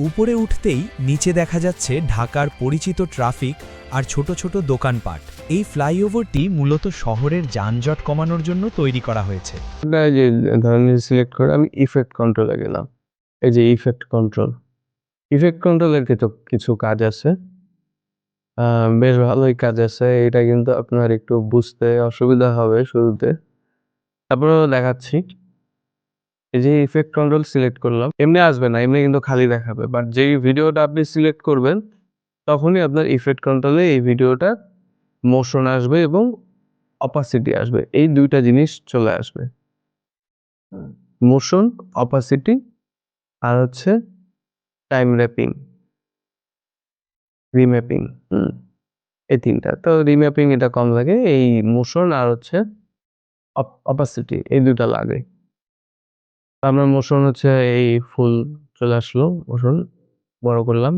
উপরে উঠতেই নিচে দেখা যাচ্ছে ঢাকার পরিচিত ট্রাফিক আর ছোট ছোট দোকানপাট। এই ফ্লাইওভারটি মূলত শহরের যানজট কমানোর জন্য তৈরি করা হয়েছে। এটা যে ধরনের সিলেক্ট করে আমি ইফেক্ট কন্ট্রোলে গেলাম। এই যে ইফেক্ট কন্ট্রোলের কিছু কাজ আছে। বেশ ভালোই কাজ আছে। এটা কিন্তু আপনার একটু বুঝতে অসুবিধা হবে শুরুতে। তারপরেও দেখাচ্ছি। এই যে ইফেক্ট কন্ট্রোল সিলেক্ট করলাম। এমনি আসবে না, এমনি কিন্তু খালি দেখাবে। বাট যেই ভিডিওটা আপনি সিলেক্ট করবেন, তখনই আপনার ইফেক্ট কন্ট্রোলে এই ভিডিওটার মোশন আসবে এবং অপাসিটি আসবে। এই ২ টা জিনিস চলে আসবে। মোশন, অপাসিটি আর হচ্ছে টাইম র্যাপিং, রিম্যাপিং। এই ৩ টা। তো রিম্যাপিং এটা কম লাগে। এই মোশন আর হচ্ছে অপাসিটি এই ২ টা লাগে। আপনার মোশন হচ্ছে এই ফুল চলে আসলো, মোশন বড় করলাম।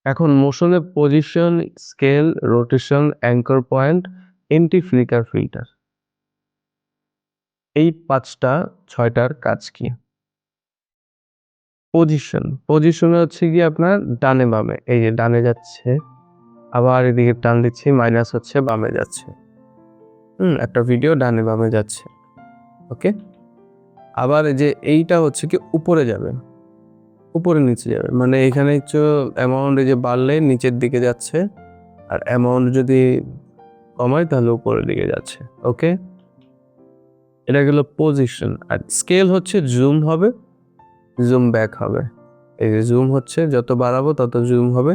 এখন মোশনের position, scale, rotation, anchor point, anti flicker filter. এই ৬ টার কাজ কি? পজিশনে হচ্ছে গিয়ে আপনার ডানে বামে। এই যে ডানে যাচ্ছে, আবার এদিকে টান দিচ্ছি, মাইনাস হচ্ছে বামে যাচ্ছে। একটা ভিডিও ডানে বামে যাচ্ছে। ওকে? আবার এই যে এইটা হচ্ছে কি উপরে যাবে, উপরে নিচে যাবে। মানে এখানে হচ্ছে অ্যামাউন্ট এই যে বাড়লে নিচের দিকে যাচ্ছে, আর অ্যামাউন্ট যদি কমায় তাহলে উপরের দিকে যাচ্ছে। ওকে? এটা গেল পজিশন। আর স্কেল হচ্ছে জুম হবে, জুম ব্যাক হবে। এই যে জুম হচ্ছে যত বাড়াবো তত জুম হবে।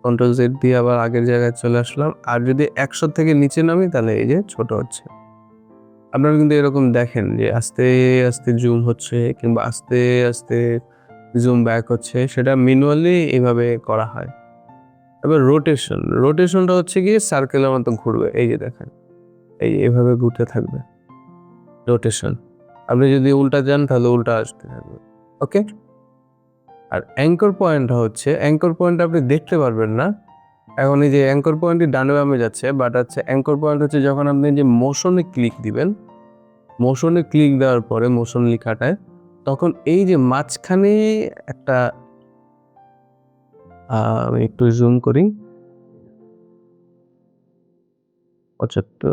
কন্ট্রোল জেড দিয়ে আবার আগের জায়গায় চলে আসলাম। আর যদি ১০০ থেকে নিচে নামি তাহলে এই যে ছোট হচ্ছে। আপনারা কিন্তু এরকম দেখেন যে আস্তে আস্তে জুম হচ্ছে কিংবা আস্তে আস্তে জুম ব্যাক হচ্ছে, সেটা ম্যানুয়ালি এইভাবে করা হয়। এবার রোটেশনটা হচ্ছে গিয়ে সার্কেলের মতো ঘুরবে। এই যে দেখেন, এই এভাবে ঘুরতে থাকবে রোটেশন। আপনি যদি উল্টা যান তাহলে উল্টা আসতে থাকবে। ওকে? আর অ্যাঙ্কর পয়েন্ট আপনি দেখতে পারবেন না। এখন এই যে অ্যাঙ্কর পয়েন্টটি ডানে বামে যাচ্ছে, বাট হচ্ছে অ্যাঙ্কর পয়েন্ট হচ্ছে যখন আপনি যে মোশনে ক্লিক দিবেন, মোশনে ক্লিক দেওয়ার পরে মোশন লেখাটায়, তখন এই যে মাঝখানে একটা আমি একটু জুম করি। ৭৫,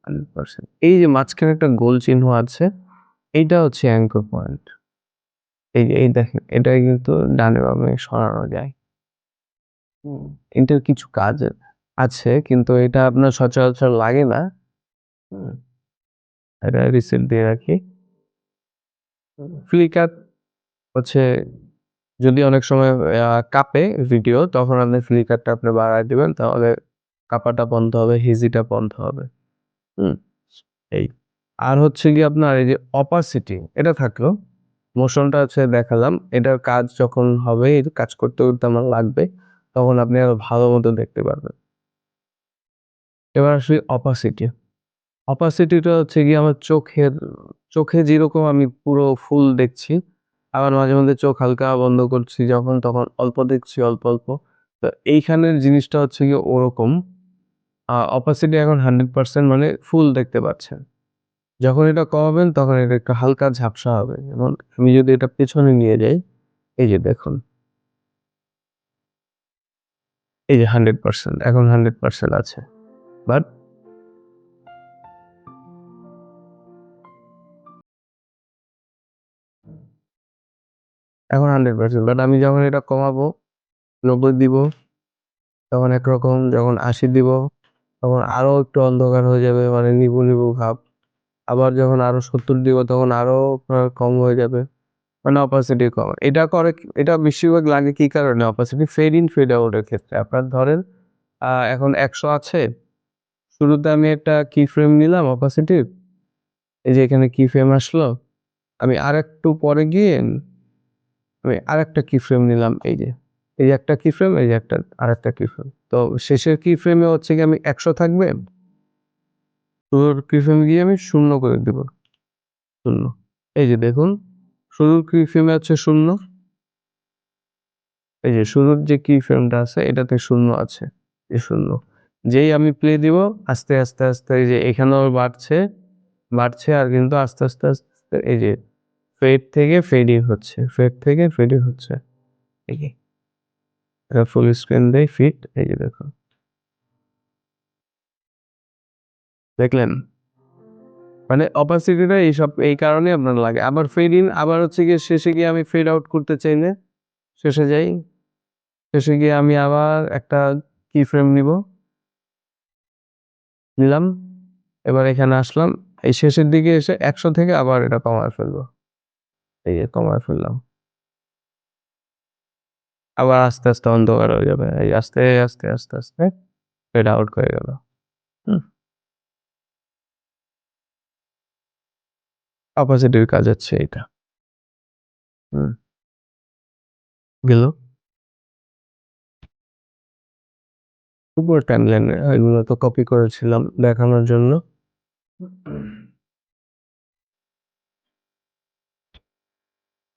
100%। এই যে মাঝখানে একটা গোল চিহ্ন আছে, এইটা হচ্ছে অ্যাঙ্কর পয়েন্ট। এই দেখেন, এটা কিন্তু ডানে বামে সরানো যায়। এটার কিছু কাজ আছে কিন্তু এটা আপনার সচরাচর লাগে না। এটা রিসেট দিয়ে রাখি। ফ্লিকার হচ্ছে যদি অনেক সময় কাঁপে ভিডিও, তখন আপনি ফ্লিকারটা আপনি বাড়ায় দিবেন, তাহলে কাঁপাটা বন্ধ হবে, হেজিটা বন্ধ হবে। এই আর হচ্ছে গিয়ে আপনার এই যে অপাসিটি, এটা থাকলো। মোশনটা হচ্ছে দেখালাম। এটার কাজ যখন হবে, কাজ করতে করতে আমার লাগবে, তখন আপনি আরো ভালো মতো দেখতে পারবেন। এবার আসি অপাসিটিটা হচ্ছে গিয়ে আমার চোখে যেরকম আমি পুরো ফুল দেখছি, আবার মাঝে মধ্যে চোখ হালকা বন্ধ করছি, যখন তখন অল্প দেখছি, অল্প অল্প। তো এইখানের জিনিসটা হচ্ছে গিয়ে ওরকম। অপাসিটি এখন 100%, মানে ফুল দেখতে পাচ্ছেন। যখন এটা কমাবেন তখন এটা একটু হালকা ঝাপসা হবে। যেমন আমি যদি এটা পেছনে নিয়ে যাই, এই যে দেখুন, এই যে 100%, এখন 100% আছে। বাট এখন 100%, বাট আমি যখন এটা কমাবো, 90 দিব, তখন একরকম, যখন 80 দিব তখন আরো একটু অন্ধকার হয়ে যাবে, মানে নিভু নিভু ভাব। আবার যখন আরো 70 দিব তখন আরো কম হয়ে যাবে, মানে অপাসিটি কম। এটা বেশিরভাগ লাগে কি কারণে? Opacity fade in fade out এর ক্ষেত্রে। আপনার ধরেন এখন 100 আছে, শুরুতে আমি একটা কি ফ্রেম নিলাম অপাসিটির, এই যে এখানে কি ফ্রেম আসলো, আমি আরেকটু পরে গিয়ে আমি আরেকটা কি ফ্রেম নিলাম, এই যে একটা কি ফ্রেম, এই যে আরেকটা কি ফ্রেম। তো শেষের কি ফ্রেমে হচ্ছে কি আমি 100 থাকবে, শুরুর কি ফ্রেমে গিয়ে আমি 0 করে দিব, 0। এই যে দেখুন, শুরুর কি ফ্রেমে আছে 0, এই যে শুরুর যে কি ফ্রেমটা আছে এটাতে 0 আছে, এই 0। যেই আমি প্লে দিব, আস্তে আস্তে এই যে এখানেও বাড়ছে, আর কিন্তু আস্তে আস্তে এই যে ফেড থেকে ফেড ইন হচ্ছে, ফেড থেকে ফেড ইন হচ্ছে। এই যে এটা ফুল স্ক্রিন দেই ফিট, এই যে দেখুন। দেখলেন? মানে অপাসিটিটা এই কারণে আপনার লাগে। আবার ফেড ইন আবার হচ্ছে গিয়ে শেষে গিয়ে আমি ফেড আউট করতে চাইলে শেষে যাই। শেষে গিয়ে আমি আবার একটা কি ফ্রেম নিবো। নিলাম। এবার এখানে আসলাম। এই শেষের দিকে এসে ১০০ থেকে আবার এটা কমায় ফেলবো। এই যে কমায় ফেললাম। আবার আস্তে, আস্তে অন্ধকার হয়ে যাবে। এই আস্তে, আস্তে, আস্তে, আস্তে ফেড আউট হয়ে গেল। হুম? অপাসিটির কাজ হচ্ছে এইটা। হুম। গেল। উপর টাইমলাইনে এগুলো তো কপি করেছিলাম দেখানোর জন্য।